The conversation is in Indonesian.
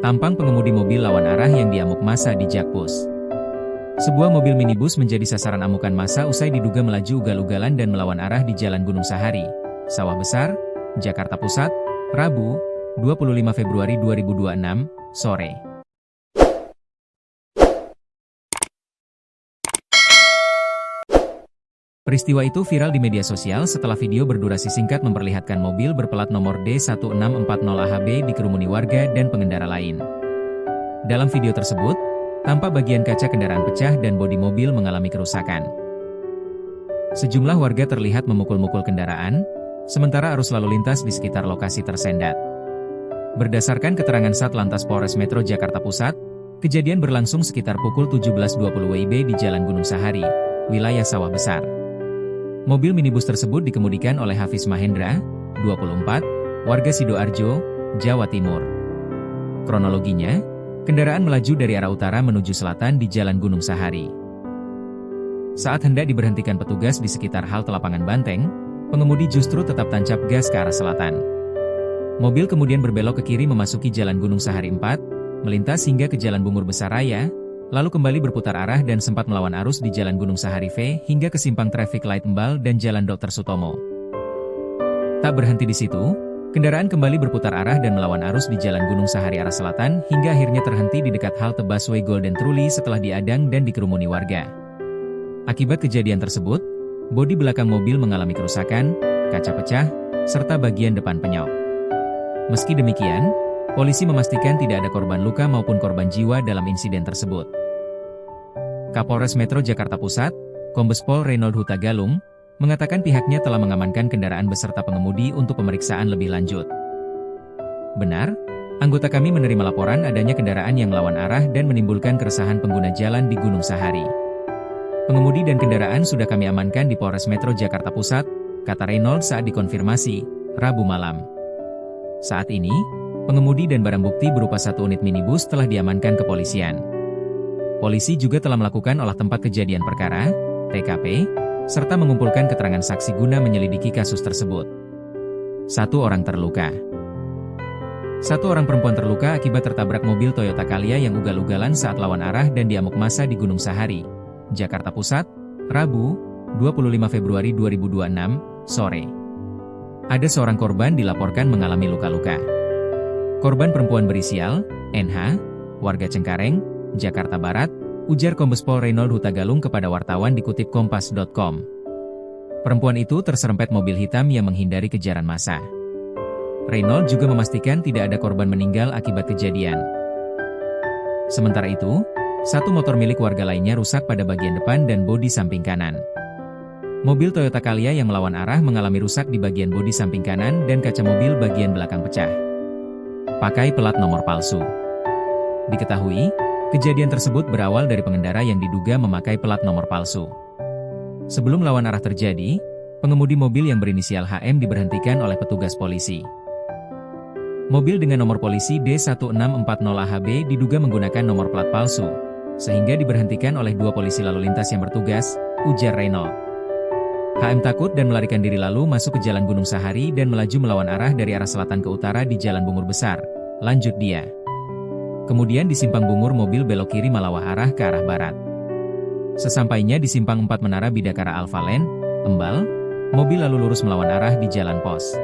Tampang pengemudi mobil lawan arah yang diamuk massa di Jakpus. Sebuah mobil minibus menjadi sasaran amukan massa usai diduga melaju ugal-ugalan dan melawan arah di Jalan Gunung Sahari, Sawah Besar, Jakarta Pusat, Rabu, 25 Februari 2026, sore. Peristiwa itu viral di media sosial setelah video berdurasi singkat memperlihatkan mobil berplat nomor D1640AHB dikerumuni warga dan pengendara lain. Dalam video tersebut, tampak bagian kaca kendaraan pecah dan bodi mobil mengalami kerusakan. Sejumlah warga terlihat memukul-mukul kendaraan, sementara arus lalu lintas di sekitar lokasi tersendat. Berdasarkan keterangan Satlantas Polres Metro Jakarta Pusat, kejadian berlangsung sekitar pukul 17.20 WIB di Jalan Gunung Sahari, wilayah Sawah Besar. Mobil minibus tersebut dikemudikan oleh Hafiz Mahendra, 24, warga Sidoarjo, Jawa Timur. Kronologinya, kendaraan melaju dari arah utara menuju selatan di Jalan Gunung Sahari. Saat hendak diberhentikan petugas di sekitar halte Lapangan Banteng, pengemudi justru tetap tancap gas ke arah selatan. Mobil kemudian berbelok ke kiri memasuki Jalan Gunung Sahari 4, melintas hingga ke Jalan Bungur Besar Raya, lalu kembali berputar arah dan sempat melawan arus di Jalan Gunung Sahari V hingga ke simpang traffic light Embal dan Jalan Dr. Sutomo. Tak berhenti di situ, kendaraan kembali berputar arah dan melawan arus di Jalan Gunung Sahari arah selatan hingga akhirnya terhenti di dekat halte busway Golden Truly setelah diadang dan dikerumuni warga. Akibat kejadian tersebut, bodi belakang mobil mengalami kerusakan, kaca pecah, serta bagian depan penyok. Meski demikian, polisi memastikan tidak ada korban luka maupun korban jiwa dalam insiden tersebut. Kapolres Metro Jakarta Pusat, Kombes Pol Reynold Huta Galung, mengatakan pihaknya telah mengamankan kendaraan beserta pengemudi untuk pemeriksaan lebih lanjut. Benar, anggota kami menerima laporan adanya kendaraan yang melawan arah dan menimbulkan keresahan pengguna jalan di Gunung Sahari. Pengemudi dan kendaraan sudah kami amankan di Polres Metro Jakarta Pusat, kata Reynold saat dikonfirmasi, Rabu malam. Saat ini, pengemudi dan barang bukti berupa satu unit minibus telah diamankan kepolisian. Polisi juga telah melakukan olah tempat kejadian perkara, TKP, serta mengumpulkan keterangan saksi guna menyelidiki kasus tersebut. Satu orang terluka. Satu orang perempuan terluka akibat tertabrak mobil Toyota Calya yang ugal-ugalan saat lawan arah dan diamuk massa di Gunung Sahari, Jakarta Pusat, Rabu, 25 Februari 2026, sore. Ada seorang korban dilaporkan mengalami luka-luka. Korban perempuan berinisial NH, warga Cengkareng, Jakarta Barat, ujar Kombes Pol Reynold Huta Galung kepada wartawan dikutip Kompas.com. Perempuan itu terserempet mobil hitam yang menghindari kejaran massa. Reynold juga memastikan tidak ada korban meninggal akibat kejadian. Sementara itu, satu motor milik warga lainnya rusak pada bagian depan dan bodi samping kanan. Mobil Toyota Calya yang melawan arah mengalami rusak di bagian bodi samping kanan dan kaca mobil bagian belakang pecah. Pakai pelat nomor palsu. Diketahui, kejadian tersebut berawal dari pengendara yang diduga memakai pelat nomor palsu. Sebelum lawan arah terjadi, pengemudi mobil yang berinisial HM diberhentikan oleh petugas polisi. Mobil dengan nomor polisi D1640AHB diduga menggunakan nomor plat palsu, sehingga diberhentikan oleh dua polisi lalu lintas yang bertugas, ujar Reynold. HM takut dan melarikan diri lalu masuk ke Jalan Gunung Sahari dan melaju melawan arah dari arah selatan ke utara di Jalan Bungur Besar, lanjut dia. Kemudian di simpang Bungur mobil belok kiri melawah arah ke arah barat. Sesampainya di simpang 4 Menara Bidakara Alfalen, Embal, mobil lalu lurus melawan arah di Jalan Pos.